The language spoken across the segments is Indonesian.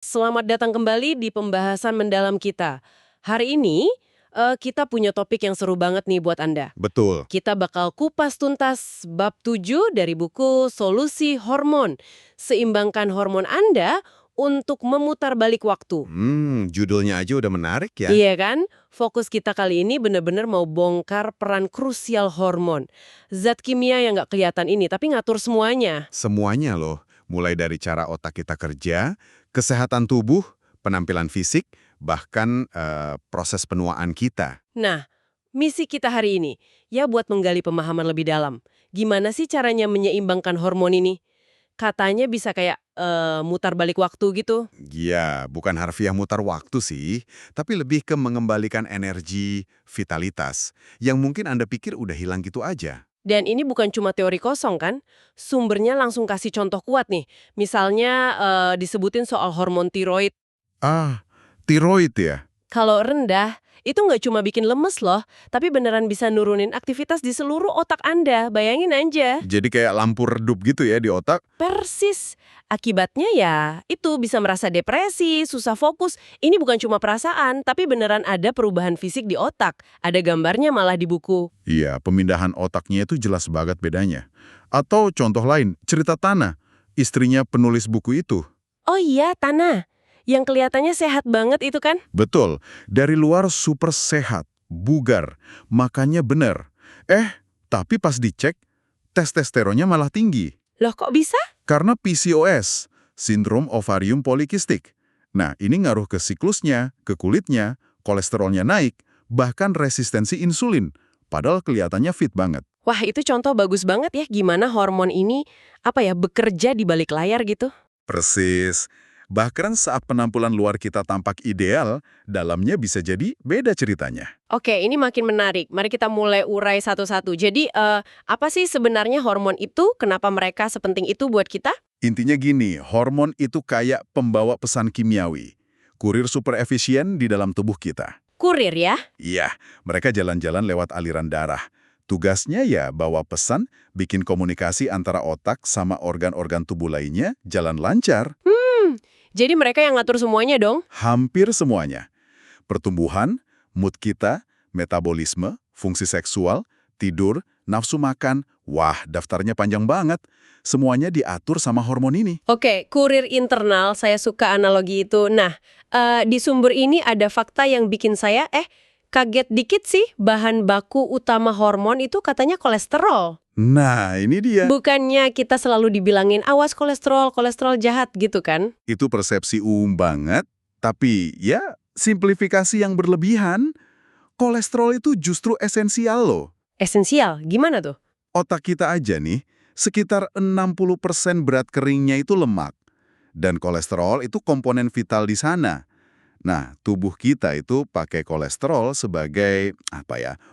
Selamat datang kembali di pembahasan mendalam kita. Hari ini, kita punya topik yang seru banget nih buat Anda. Betul. Kita bakal kupas tuntas bab 7 dari buku Solusi Hormon. Seimbangkan hormon Anda untuk memutar balik waktu. Judulnya aja udah menarik ya. Iya kan? Fokus kita kali ini bener-bener mau bongkar peran krusial hormon. Zat kimia yang nggak kelihatan ini, tapi ngatur semuanya. Semuanya loh, mulai dari cara otak kita kerja, kesehatan tubuh, penampilan fisik, bahkan proses penuaan kita. Nah, misi kita hari ini, ya buat menggali pemahaman lebih dalam. Gimana sih caranya menyeimbangkan hormon ini? Katanya bisa kayak mutar balik waktu gitu. Ya, bukan harfiah mutar waktu sih, tapi lebih ke mengembalikan energi, vitalitas, yang mungkin Anda pikir udah hilang gitu aja. Dan ini bukan cuma teori kosong kan? Sumbernya langsung kasih contoh kuat nih. Misalnya disebutin soal hormon tiroid. Ah, tiroid ya? Kalau rendah, itu nggak cuma bikin lemes loh, tapi beneran bisa nurunin aktivitas di seluruh otak Anda. Bayangin aja. Jadi kayak lampu redup gitu ya di otak? Persis. Akibatnya ya, itu bisa merasa depresi, susah fokus. Ini bukan cuma perasaan, tapi beneran ada perubahan fisik di otak. Ada gambarnya malah di buku. Iya, pemindahan otaknya itu jelas banget bedanya. Atau contoh lain, cerita Tanah, istrinya penulis buku itu. Oh iya, Tanah. Yang kelihatannya sehat banget itu kan? Betul, dari luar super sehat, bugar, makannya bener. Tapi pas dicek, testosteronnya malah tinggi. Loh kok bisa? Karena PCOS, sindrom ovarium polikistik. Nah, ini ngaruh ke siklusnya, ke kulitnya, kolesterolnya naik, bahkan resistensi insulin. Padahal kelihatannya fit banget. Wah, itu contoh bagus banget ya gimana hormon ini bekerja di balik layar gitu. Persis. Bahkan saat penampilan luar kita tampak ideal, dalamnya bisa jadi beda ceritanya. Oke, ini makin menarik. Mari kita mulai urai satu-satu. Jadi, apa sih sebenarnya hormon itu? Kenapa mereka sepenting itu buat kita? Intinya gini, hormon itu kayak pembawa pesan kimiawi. Kurir super efisien di dalam tubuh kita. Kurir ya? Iya, mereka jalan-jalan lewat aliran darah. Tugasnya ya bawa pesan, bikin komunikasi antara otak sama organ-organ tubuh lainnya jalan lancar. Jadi mereka yang ngatur semuanya dong? Hampir semuanya. Pertumbuhan, mood kita, metabolisme, fungsi seksual, tidur, nafsu makan, wah daftarnya panjang banget. Semuanya diatur sama hormon ini. Oke, kurir internal, saya suka analogi itu. Nah, di sumber ini ada fakta yang bikin saya, kaget dikit sih, bahan baku utama hormon itu katanya kolesterol. Nah, ini dia. Bukannya kita selalu dibilangin, awas kolesterol, kolesterol jahat gitu kan? Itu persepsi umum banget, tapi ya simplifikasi yang berlebihan. Kolesterol itu justru esensial loh. Esensial, gimana tuh? Otak kita aja nih, sekitar 60% berat keringnya itu lemak. Dan kolesterol itu komponen vital di sana. Nah, tubuh kita itu pakai kolesterol sebagai,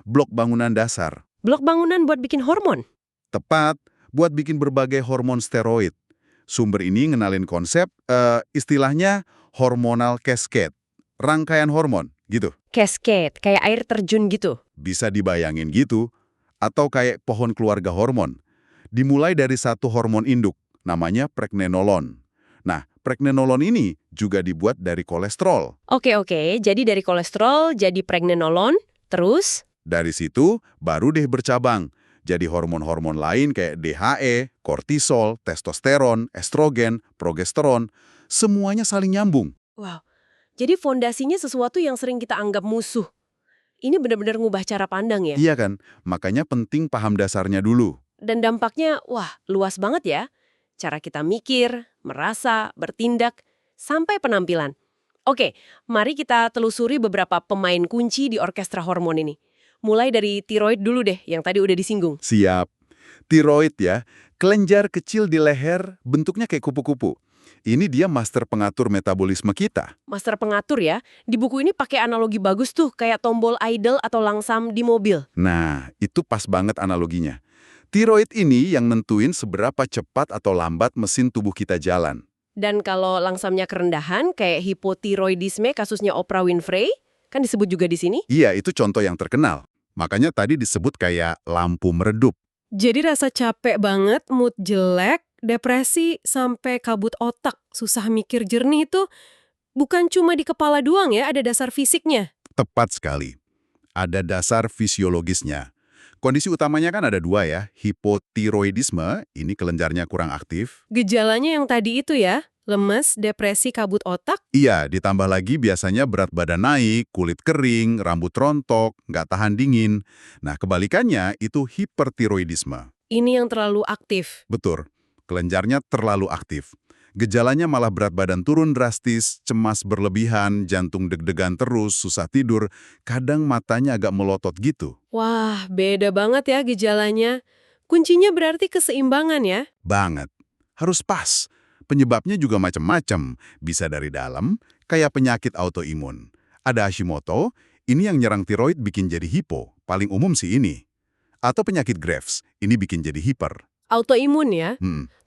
blok bangunan dasar. Blok bangunan buat bikin hormon? Tepat buat bikin berbagai hormon steroid. Sumber ini ngenalin konsep, istilahnya hormonal cascade. Rangkaian hormon, gitu. Cascade, kayak air terjun gitu. Bisa dibayangin gitu. Atau kayak pohon keluarga hormon. Dimulai dari satu hormon induk, namanya pregnenolon. Nah, pregnenolon ini juga dibuat dari kolesterol. Oke, jadi dari kolesterol jadi pregnenolon, terus? Dari situ, baru deh bercabang. Jadi hormon-hormon lain kayak DHE, kortisol, testosteron, estrogen, progesteron, semuanya saling nyambung. Wow, jadi fondasinya sesuatu yang sering kita anggap musuh. Ini benar-benar ngubah cara pandang ya? Iya kan? Makanya penting paham dasarnya dulu. Dan dampaknya, wah, luas banget ya. Cara kita mikir, merasa, bertindak, sampai penampilan. Oke, mari kita telusuri beberapa pemain kunci di orkestra hormon ini. Mulai dari tiroid dulu deh, yang tadi udah disinggung. Siap. Tiroid ya, kelenjar kecil di leher bentuknya kayak kupu-kupu. Ini dia master pengatur metabolisme kita. Master pengatur ya, di buku ini pakai analogi bagus tuh, kayak tombol idle atau langsam di mobil. Nah, itu pas banget analoginya. Tiroid ini yang nentuin seberapa cepat atau lambat mesin tubuh kita jalan. Dan kalau langsamnya kerendahan, kayak hipotiroidisme kasusnya Oprah Winfrey, kan disebut juga di sini. Iya, itu contoh yang terkenal. Makanya tadi disebut kayak lampu meredup. Jadi rasa capek banget, mood jelek, depresi, sampai kabut otak, susah mikir jernih itu bukan cuma di kepala doang ya, ada dasar fisiknya. Tepat sekali. Ada dasar fisiologisnya. Kondisi utamanya kan ada dua ya, hipotiroidisme, ini kelenjarnya kurang aktif. Gejalanya yang tadi itu ya, lemes, depresi, kabut otak. Iya, ditambah lagi biasanya berat badan naik, kulit kering, rambut rontok, nggak tahan dingin. Nah, kebalikannya itu hipertiroidisme. Ini yang terlalu aktif. Betul, kelenjarnya terlalu aktif. Gejalanya malah berat badan turun drastis, cemas berlebihan, jantung deg-degan terus, susah tidur, kadang matanya agak melotot gitu. Wah, beda banget ya gejalanya. Kuncinya berarti keseimbangan ya. Banget. Harus pas. Penyebabnya juga macam-macam. Bisa dari dalam, kayak penyakit autoimun. Ada Hashimoto, ini yang nyerang tiroid bikin jadi hipo. Paling umum sih ini. Atau penyakit Graves, ini bikin jadi hiper. Autoimun ya.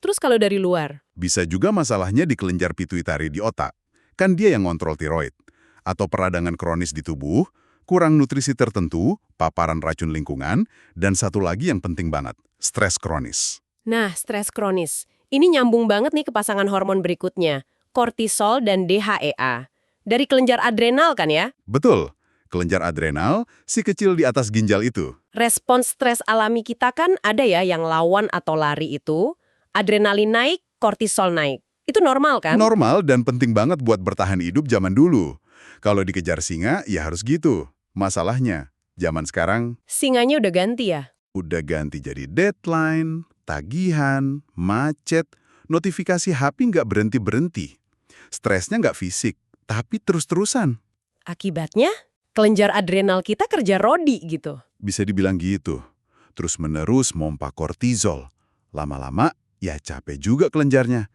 Terus kalau dari luar? Bisa juga masalahnya di kelenjar pituitari di otak. Kan dia yang ngontrol tiroid. Atau peradangan kronis di tubuh, kurang nutrisi tertentu, paparan racun lingkungan, dan satu lagi yang penting banget, stres kronis. Nah, stres kronis. Ini nyambung banget nih ke pasangan hormon berikutnya. Kortisol dan DHEA. Dari kelenjar adrenal kan ya? Betul, kelenjar adrenal, si kecil di atas ginjal itu. Respons stres alami kita kan ada ya yang lawan atau lari itu. Adrenalin naik, kortisol naik. Itu normal kan? Normal dan penting banget buat bertahan hidup zaman dulu. Kalau dikejar singa, ya harus gitu. Masalahnya, zaman sekarang Singanya udah ganti ya? udah ganti jadi deadline, tagihan, macet, notifikasi HP nggak berhenti-berhenti. Stresnya nggak fisik, tapi terus-terusan. Akibatnya, kelenjar adrenal kita kerja rodi gitu. Bisa dibilang gitu. Terus-menerus mompa kortisol. Lama-lama, ya capek juga kelenjarnya.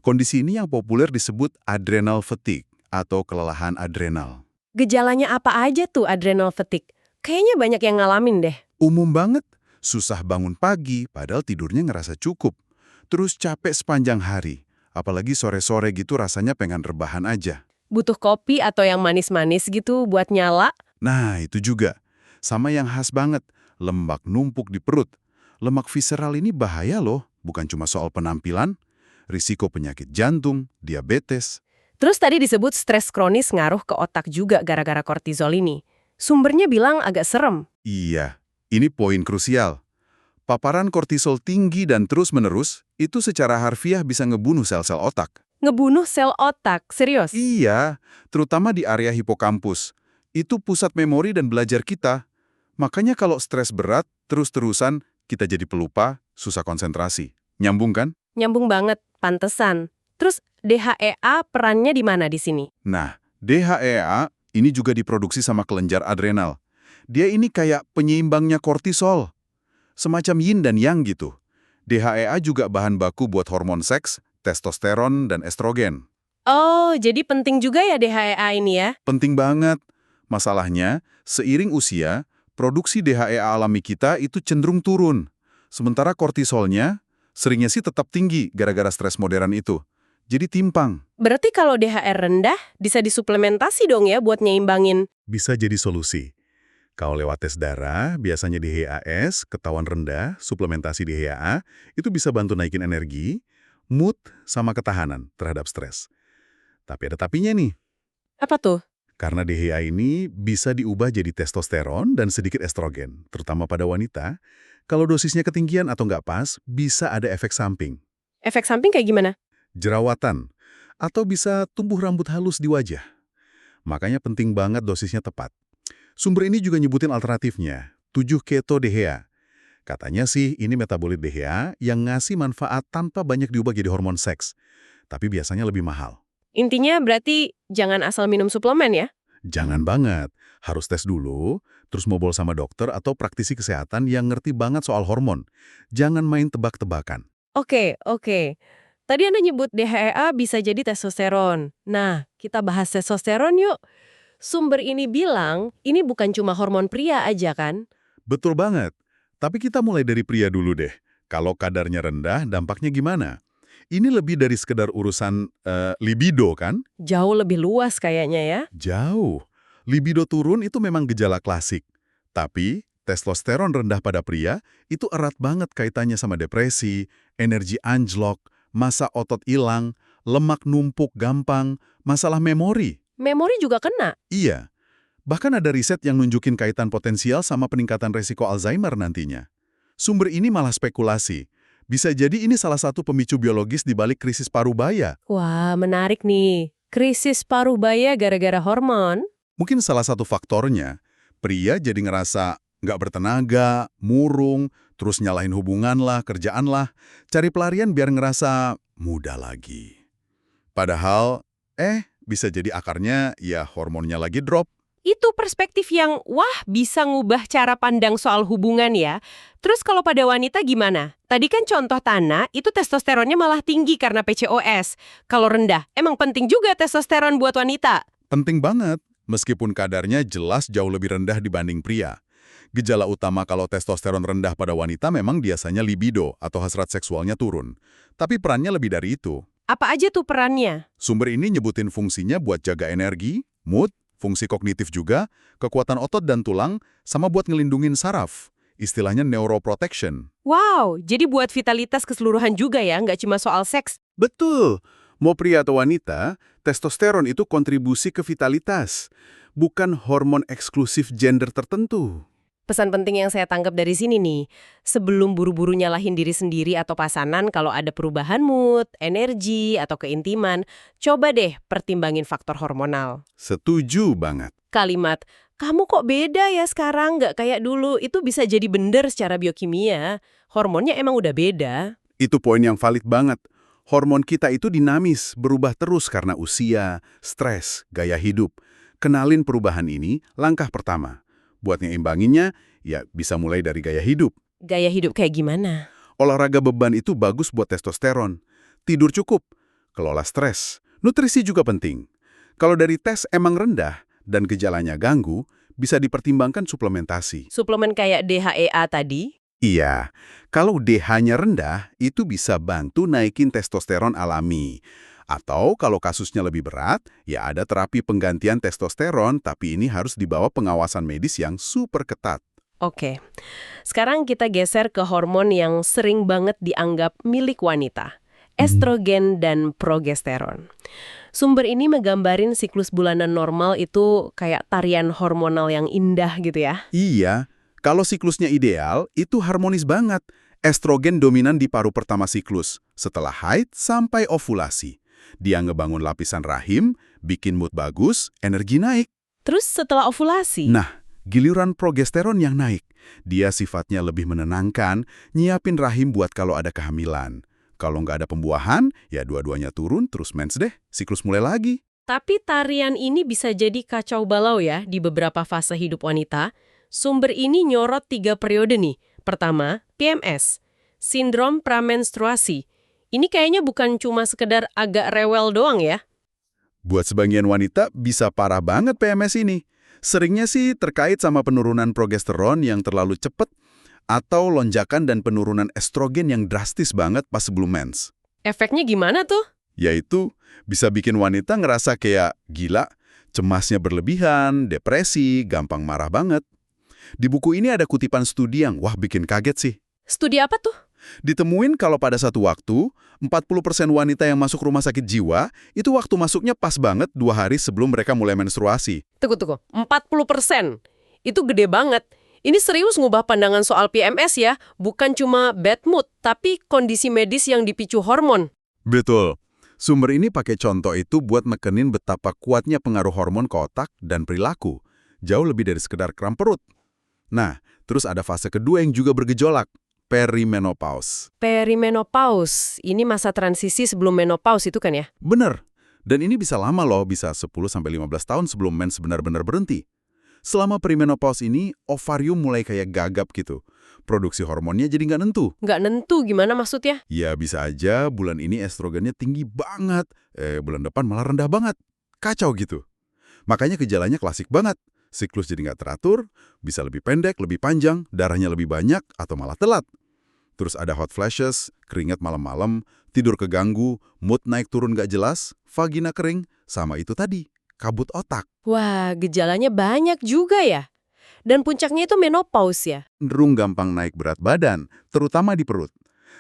Kondisi ini yang populer disebut adrenal fatigue atau kelelahan adrenal. Gejalanya apa aja tuh adrenal fatigue? Kayaknya banyak yang ngalamin deh. Umum banget, susah bangun pagi padahal tidurnya ngerasa cukup. Terus capek sepanjang hari, apalagi sore-sore gitu rasanya pengen rebahan aja. Butuh kopi atau yang manis-manis gitu buat nyala. Nah, itu juga. Sama yang khas banget, lemak numpuk di perut. Lemak visceral ini bahaya loh, bukan cuma soal penampilan, risiko penyakit jantung, diabetes. Terus tadi disebut stres kronis ngaruh ke otak juga gara-gara kortisol ini. Sumbernya bilang agak serem. Iya, ini poin krusial. Paparan kortisol tinggi dan terus-menerus, itu secara harfiah bisa ngebunuh sel-sel otak. Ngebunuh sel otak, serius? Iya, terutama di area hipokampus. Itu pusat memori dan belajar kita. Makanya kalau stres berat, terus-terusan, kita jadi pelupa, susah konsentrasi. Nyambung kan? Nyambung banget, pantesan. Terus DHEA perannya di mana di sini? Nah, DHEA ini juga diproduksi sama kelenjar adrenal. Dia ini kayak penyeimbangnya kortisol. Semacam yin dan yang gitu. DHEA juga bahan baku buat hormon seks, testosteron, dan estrogen. Oh, jadi penting juga ya DHEA ini ya? Penting banget. Masalahnya, seiring usia, produksi DHEA alami kita itu cenderung turun. Sementara kortisolnya, seringnya sih tetap tinggi gara-gara stres modern itu. Jadi timpang. Berarti kalau DHR rendah, bisa disuplementasi dong ya buat nyeimbangin. Bisa jadi solusi. Kalau lewat tes darah, biasanya DHEAS, ketahuan rendah, suplementasi DHEA, itu bisa bantu naikin energi, mood, sama ketahanan terhadap stres. Tapi ada tapinya nih. Apa tuh? Karena DHEA ini bisa diubah jadi testosteron dan sedikit estrogen, terutama pada wanita. Kalau dosisnya ketinggian atau nggak pas, bisa ada efek samping. Efek samping kayak gimana? Jerawatan, atau bisa tumbuh rambut halus di wajah. Makanya penting banget dosisnya tepat. Sumber ini juga nyebutin alternatifnya, 7-keto DHEA. Katanya sih ini metabolit DHEA yang ngasih manfaat tanpa banyak diubah jadi hormon seks. Tapi biasanya lebih mahal. Intinya berarti jangan asal minum suplemen ya? Jangan banget, harus tes dulu, terus ngobrol sama dokter atau praktisi kesehatan yang ngerti banget soal hormon. Jangan main tebak-tebakan. Oke. Tadi Anda nyebut DHEA bisa jadi testosteron. Nah, kita bahas testosteron yuk. Sumber ini bilang, ini bukan cuma hormon pria aja kan? Betul banget. Tapi kita mulai dari pria dulu deh. Kalau kadarnya rendah, dampaknya gimana? Ini lebih dari sekedar urusan libido kan? Jauh lebih luas kayaknya ya. Jauh. Libido turun itu memang gejala klasik. Tapi testosteron rendah pada pria itu erat banget kaitannya sama depresi, energi anjlok, massa otot hilang, lemak numpuk gampang, masalah memori. Memori juga kena. Iya, bahkan ada riset yang nunjukin kaitan potensial sama peningkatan resiko Alzheimer nantinya. Sumber ini malah spekulasi. Bisa jadi ini salah satu pemicu biologis di balik krisis parubaya. Wah, menarik nih. Krisis parubaya gara-gara hormon? Mungkin salah satu faktornya, pria jadi ngerasa nggak bertenaga, murung, terus nyalahin hubungan lah, kerjaan lah, cari pelarian biar ngerasa muda lagi. Padahal, bisa jadi akarnya ya hormonnya lagi drop. Itu perspektif yang, wah, bisa ngubah cara pandang soal hubungan ya. Terus kalau pada wanita gimana? Tadi kan contoh Tana, itu testosteronnya malah tinggi karena PCOS. Kalau rendah, emang penting juga testosteron buat wanita. Penting banget, meskipun kadarnya jelas jauh lebih rendah dibanding pria. Gejala utama kalau testosteron rendah pada wanita memang biasanya libido atau hasrat seksualnya turun. Tapi perannya lebih dari itu. Apa aja tuh perannya? Sumber ini nyebutin fungsinya buat jaga energi, mood, fungsi kognitif juga, kekuatan otot dan tulang, sama buat ngelindungin saraf. Istilahnya neuroprotection. Wow, jadi buat vitalitas keseluruhan juga ya, nggak cuma soal seks. Betul. Mau pria atau wanita, testosteron itu kontribusi ke vitalitas, bukan hormon eksklusif gender tertentu. Pesan penting yang saya tangkap dari sini nih, sebelum buru-buru nyalahin diri sendiri atau pasangan kalau ada perubahan mood, energi, atau keintiman, coba deh pertimbangin faktor hormonal. Setuju banget. Kalimat, kamu kok beda ya sekarang, nggak kayak dulu, itu bisa jadi bener secara biokimia. Hormonnya emang udah beda. Itu poin yang valid banget. Hormon kita itu dinamis, berubah terus karena usia, stres, gaya hidup. Kenalin perubahan ini, langkah pertama. Buat nyeimbanginnya, ya bisa mulai dari gaya hidup. Gaya hidup kayak gimana? Olahraga beban itu bagus buat testosteron. Tidur cukup, kelola stres. Nutrisi juga penting. Kalau dari tes emang rendah dan gejalanya ganggu, bisa dipertimbangkan suplementasi. Suplemen kayak DHEA tadi? Iya, kalau DH-nya rendah, itu bisa bantu naikin testosteron alami. Atau kalau kasusnya lebih berat, ya ada terapi penggantian testosteron, tapi ini harus di bawah pengawasan medis yang super ketat. Oke, sekarang kita geser ke hormon yang sering banget dianggap milik wanita. Estrogen dan progesteron. Sumber ini menggambarin siklus bulanan normal itu kayak tarian hormonal yang indah gitu ya. Iya, kalau siklusnya ideal, itu harmonis banget. Estrogen dominan di paruh pertama siklus, setelah haid sampai ovulasi. Dia ngebangun lapisan rahim, bikin mood bagus, energi naik. Terus setelah ovulasi? Nah, giliran progesteron yang naik. Dia sifatnya lebih menenangkan, nyiapin rahim buat kalau ada kehamilan. Kalau nggak ada pembuahan, ya dua-duanya turun, terus mens deh, siklus mulai lagi. Tapi tarian ini bisa jadi kacau balau ya di beberapa fase hidup wanita. Sumber ini nyorot 3 periode nih. Pertama, PMS, sindrom pramenstruasi. Ini kayaknya bukan cuma sekedar agak rewel doang ya. Buat sebagian wanita bisa parah banget PMS ini. Seringnya sih terkait sama penurunan progesteron yang terlalu cepat atau lonjakan dan penurunan estrogen yang drastis banget pas sebelum mens. Efeknya gimana tuh? Yaitu bisa bikin wanita ngerasa kayak gila, cemasnya berlebihan, depresi, gampang marah banget. Di buku ini ada kutipan studi yang wah bikin kaget sih. Studi apa tuh? Ditemuin kalau pada satu waktu, 40% wanita yang masuk rumah sakit jiwa, itu waktu masuknya pas banget 2 hari sebelum mereka mulai menstruasi. Tunggu. 40%. Itu gede banget. Ini serius ngubah pandangan soal PMS ya. Bukan cuma bad mood, tapi kondisi medis yang dipicu hormon. Betul. Sumber ini pakai contoh itu buat nekenin betapa kuatnya pengaruh hormon ke otak dan perilaku. Jauh lebih dari sekedar kram perut. Nah, terus ada fase kedua yang juga bergejolak. Perimenopause. Perimenopause, ini masa transisi sebelum menopause itu kan ya? Bener. Dan ini bisa lama loh, bisa 10-15 tahun sebelum mens benar-benar berhenti. Selama perimenopause ini, ovarium mulai kayak gagap gitu. Produksi hormonnya jadi nggak nentu. Nggak nentu, gimana maksudnya? Ya bisa aja bulan ini estrogennya tinggi banget, bulan depan malah rendah banget. Kacau gitu. Makanya gejalanya klasik banget. Siklus jadi nggak teratur, bisa lebih pendek, lebih panjang, darahnya lebih banyak, atau malah telat. Terus ada hot flashes, keringat malam-malam, tidur keganggu, mood naik turun nggak jelas, vagina kering, sama itu tadi, kabut otak. Wah, gejalanya banyak juga ya. Dan puncaknya itu menopause ya. Cenderung gampang naik berat badan, terutama di perut.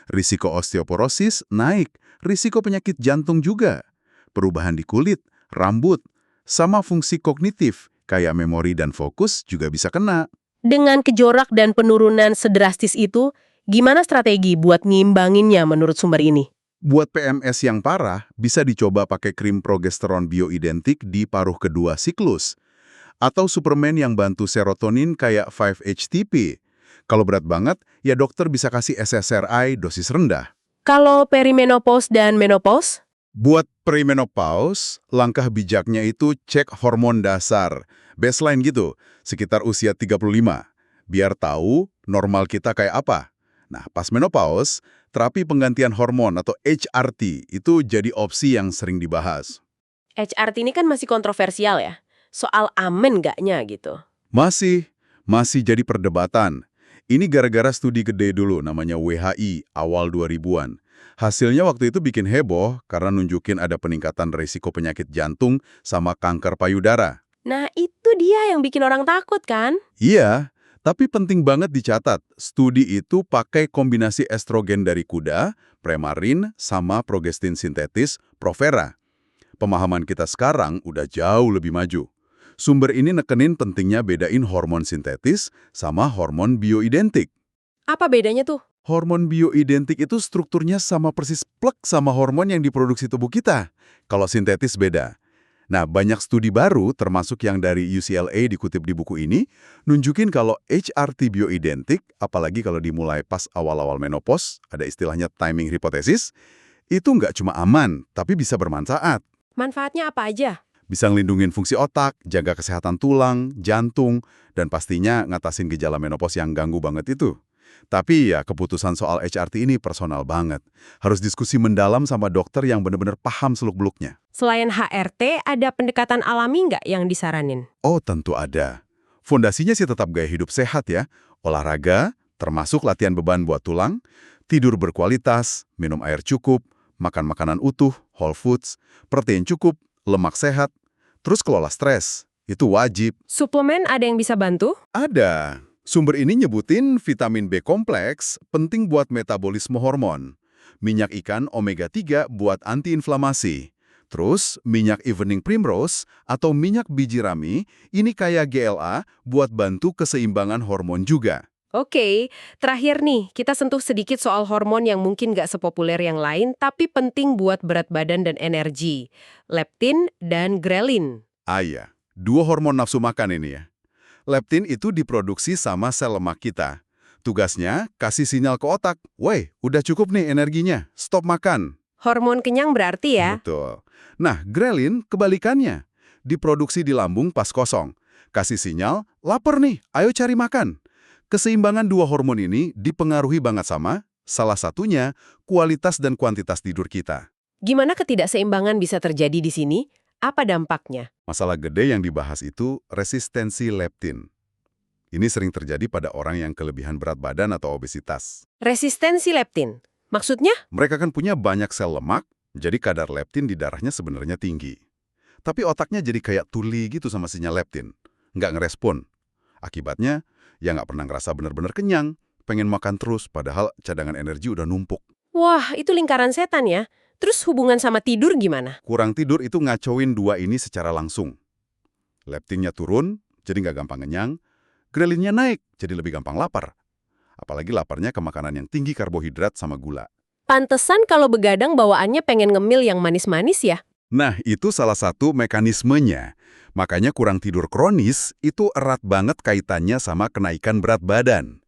Risiko osteoporosis naik, risiko penyakit jantung juga. Perubahan di kulit, rambut, sama fungsi kognitif, kayak memori dan fokus juga bisa kena. Dengan kejorak dan penurunan sedrastis itu, gimana strategi buat ngimbanginnya menurut sumber ini? Buat PMS yang parah, bisa dicoba pakai krim progesteron bioidentik di paruh kedua siklus. Atau suplemen yang bantu serotonin kayak 5-HTP. Kalau berat banget, ya dokter bisa kasih SSRI dosis rendah. Kalau perimenopause dan menopause? Buat perimenopause, langkah bijaknya itu cek hormon dasar. Baseline gitu, sekitar usia 35. Biar tahu normal kita kayak apa. Nah, pas menopause, terapi penggantian hormon atau HRT itu jadi opsi yang sering dibahas. HRT ini kan masih kontroversial ya. Soal aman nggaknya gitu. Masih jadi perdebatan. Ini gara-gara studi gede dulu namanya WHI awal 2000-an. Hasilnya waktu itu bikin heboh karena nunjukin ada peningkatan risiko penyakit jantung sama kanker payudara. Nah, itu dia yang bikin orang takut kan? Iya, tapi penting banget dicatat, studi itu pakai kombinasi estrogen dari kuda, Premarin, sama progestin sintetis, Provera. Pemahaman kita sekarang udah jauh lebih maju. Sumber ini nekenin pentingnya bedain hormon sintetis sama hormon bioidentik. Apa bedanya tuh? Hormon bioidentik itu strukturnya sama persis plek sama hormon yang diproduksi tubuh kita. Kalau sintetis beda. Nah, banyak studi baru, termasuk yang dari UCLA dikutip di buku ini, nunjukin kalau HRT bioidentik, apalagi kalau dimulai pas awal-awal menopause, ada istilahnya timing hypothesis, itu nggak cuma aman, tapi bisa bermanfaat. Manfaatnya apa aja? Bisa ngelindungin fungsi otak, jaga kesehatan tulang, jantung, dan pastinya ngatasin gejala menopause yang ganggu banget itu. Tapi ya, keputusan soal HRT ini personal banget. Harus diskusi mendalam sama dokter yang benar-benar paham seluk-beluknya. Selain HRT, ada pendekatan alami nggak yang disaranin? Oh, tentu ada. Fondasinya sih tetap gaya hidup sehat ya. Olahraga, termasuk latihan beban buat tulang, tidur berkualitas, minum air cukup, makan makanan utuh, whole foods, protein cukup, lemak sehat, terus kelola stres. Itu wajib. Suplemen ada yang bisa bantu? Ada. Sumber ini nyebutin vitamin B kompleks penting buat metabolisme hormon. Minyak ikan omega-3 buat antiinflamasi. Terus, minyak evening primrose atau minyak biji rami ini kayak GLA buat bantu keseimbangan hormon juga. Oke, terakhir nih, kita sentuh sedikit soal hormon yang mungkin nggak sepopuler yang lain, tapi penting buat berat badan dan energi. Leptin dan grelin. Iya, dua hormon nafsu makan ini ya. Leptin itu diproduksi sama sel lemak kita. Tugasnya kasih sinyal ke otak, "Woi, udah cukup nih energinya, stop makan." Hormon kenyang berarti ya? Betul. Nah, grelin kebalikannya. Diproduksi di lambung pas kosong. Kasih sinyal, lapar nih, ayo cari makan. Keseimbangan dua hormon ini dipengaruhi banget sama, salah satunya, kualitas dan kuantitas tidur kita. Gimana ketidakseimbangan bisa terjadi di sini? Apa dampaknya? Masalah gede yang dibahas itu resistensi leptin. Ini sering terjadi pada orang yang kelebihan berat badan atau obesitas. Resistensi leptin. Maksudnya? Mereka kan punya banyak sel lemak, jadi kadar leptin di darahnya sebenarnya tinggi. Tapi otaknya jadi kayak tuli gitu sama sinyal leptin. Nggak ngerespon. Akibatnya, ya nggak pernah ngerasa benar-benar kenyang, pengen makan terus, padahal cadangan energi udah numpuk. Wah, itu lingkaran setan ya. Terus hubungan sama tidur gimana? Kurang tidur itu ngacauin dua ini secara langsung. Leptinnya turun, jadi nggak gampang kenyang. Grelinnya naik, jadi lebih gampang lapar. Apalagi laparnya ke makanan yang tinggi karbohidrat sama gula. Pantesan kalau begadang bawaannya pengen ngemil yang manis-manis ya? Nah, itu salah satu mekanismenya. Makanya kurang tidur kronis itu erat banget kaitannya sama kenaikan berat badan.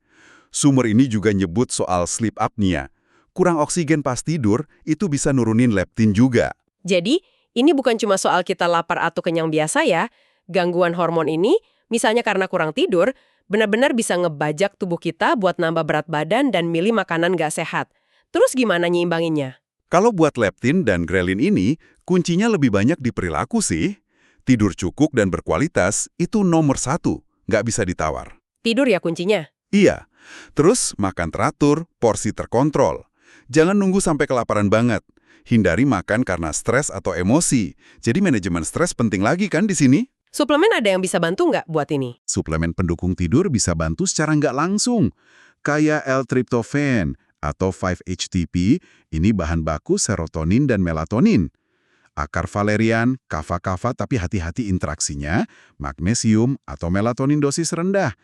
Sumber ini juga nyebut soal sleep apnea. Kurang oksigen pas tidur itu bisa nurunin leptin juga. Jadi, ini bukan cuma soal kita lapar atau kenyang biasa ya. Gangguan hormon ini, misalnya karena kurang tidur, benar-benar bisa ngebajak tubuh kita buat nambah berat badan dan milih makanan gak sehat. Terus gimana nyeimbanginnya? Kalau buat leptin dan grelin ini, kuncinya lebih banyak di perilaku sih. Tidur cukup dan berkualitas itu nomor satu, nggak bisa ditawar. Tidur ya kuncinya? Iya. Terus makan teratur, porsi terkontrol. Jangan nunggu sampai kelaparan banget. Hindari makan karena stres atau emosi. Jadi manajemen stres penting lagi kan di sini? Suplemen ada yang bisa bantu nggak buat ini? Suplemen pendukung tidur bisa bantu secara nggak langsung. Kayak L-tryptophan, atau 5-HTP, ini bahan baku serotonin dan melatonin. Akar valerian, kava-kava tapi hati-hati interaksinya, magnesium atau melatonin dosis rendah.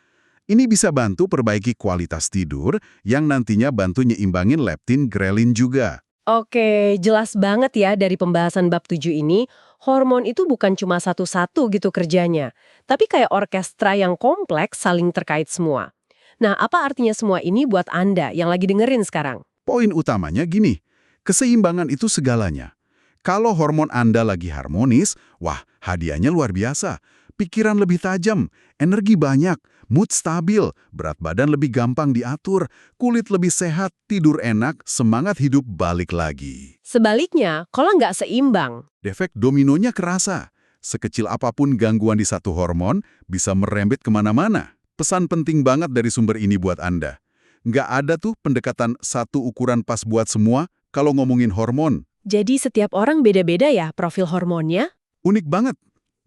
Ini bisa bantu perbaiki kualitas tidur yang nantinya bantu nyimbangin leptin grelin juga. Oke, jelas banget ya dari pembahasan bab 7 ini, hormon itu bukan cuma satu-satu gitu kerjanya, tapi kayak orkestra yang kompleks saling terkait semua. Nah, apa artinya semua ini buat Anda yang lagi dengerin sekarang? Poin utamanya gini, keseimbangan itu segalanya. Kalau hormon Anda lagi harmonis, wah hadiahnya luar biasa. Pikiran lebih tajam, energi banyak, mood stabil, berat badan lebih gampang diatur, kulit lebih sehat, tidur enak, semangat hidup balik lagi. Sebaliknya, kalau nggak seimbang, Efek dominonya kerasa. Sekecil apapun gangguan di satu hormon bisa merembet kemana-mana. Pesan penting banget dari sumber ini buat Anda. Nggak ada tuh pendekatan satu ukuran pas buat semua kalau ngomongin hormon. jadi setiap orang beda-beda ya profil hormonnya? Unik banget.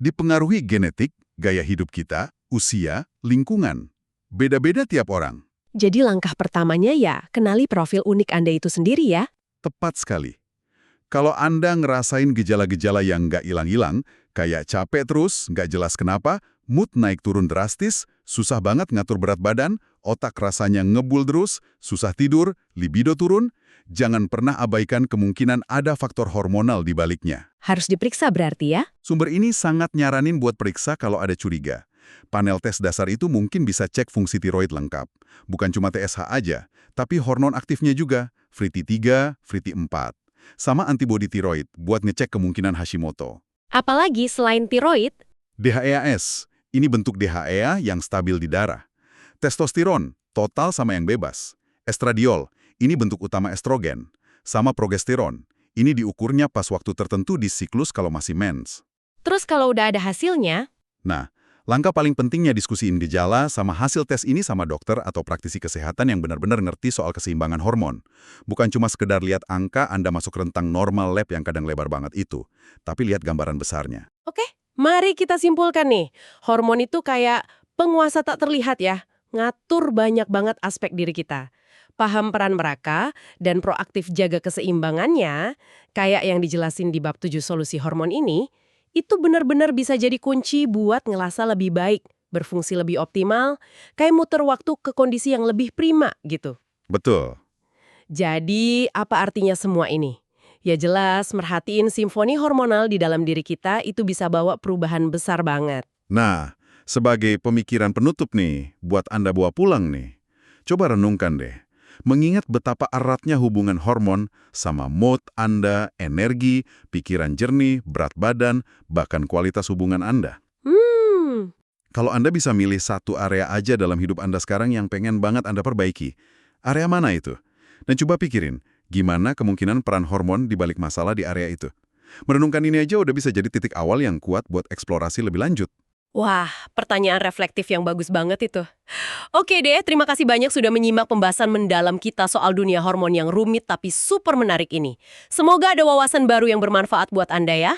Dipengaruhi genetik, gaya hidup kita, usia, lingkungan. Beda-beda tiap orang. Jadi langkah pertamanya ya, kenali profil unik Anda itu sendiri ya. Tepat sekali. Kalau Anda ngerasain gejala-gejala yang nggak hilang-hilang, kayak capek terus, nggak jelas kenapa, mood naik turun drastis, susah banget ngatur berat badan, otak rasanya ngebul terus, susah tidur, libido turun, jangan pernah abaikan kemungkinan ada faktor hormonal di baliknya. Harus diperiksa berarti ya? Sumber ini sangat nyaranin buat periksa kalau ada curiga. Panel tes dasar itu mungkin bisa cek fungsi tiroid lengkap. Bukan cuma TSH aja, tapi hormon aktifnya juga, FRIT3, FRIT4. Sama antibodi tiroid buat ngecek kemungkinan Hashimoto. Apalagi selain tiroid, DHEAS, ini bentuk DHEA yang stabil di darah. Testosteron, total sama yang bebas. Estradiol, ini bentuk utama estrogen. Sama progesteron, ini diukurnya pas waktu tertentu di siklus kalau masih mens. terus kalau udah ada hasilnya, Nah, langkah paling pentingnya diskusiin gejala sama hasil tes ini sama dokter atau praktisi kesehatan yang benar-benar ngerti soal keseimbangan hormon. Bukan cuma sekedar lihat angka Anda masuk rentang normal lab yang kadang lebar banget itu, tapi lihat gambaran besarnya. oke, mari kita simpulkan nih. Hormon itu kayak penguasa tak terlihat ya, ngatur banyak banget aspek diri kita. Paham peran mereka dan proaktif jaga keseimbangannya, kayak yang dijelasin di bab 7 solusi hormon ini, itu benar-benar bisa jadi kunci buat ngerasa lebih baik, berfungsi lebih optimal, kayak muter waktu ke kondisi yang lebih prima gitu. Betul. Jadi, apa artinya semua ini? Ya jelas, merhatiin simfoni hormonal di dalam diri kita itu bisa bawa perubahan besar banget. Nah, sebagai pemikiran penutup nih, buat Anda bawa pulang nih, coba renungkan deh. Mengingat betapa eratnya hubungan hormon sama mood Anda, energi, pikiran jernih, berat badan, bahkan kualitas hubungan Anda. Kalau Anda bisa milih satu area aja dalam hidup Anda sekarang yang pengen banget Anda perbaiki, area mana itu? Dan coba pikirin, gimana kemungkinan peran hormon di balik masalah di area itu? Merenungkan ini aja udah bisa jadi titik awal yang kuat buat eksplorasi lebih lanjut. Wah, pertanyaan reflektif yang bagus banget itu. Oke deh, terima kasih banyak sudah menyimak pembahasan mendalam kita soal dunia hormon yang rumit tapi super menarik ini. Semoga ada wawasan baru yang bermanfaat buat Anda ya.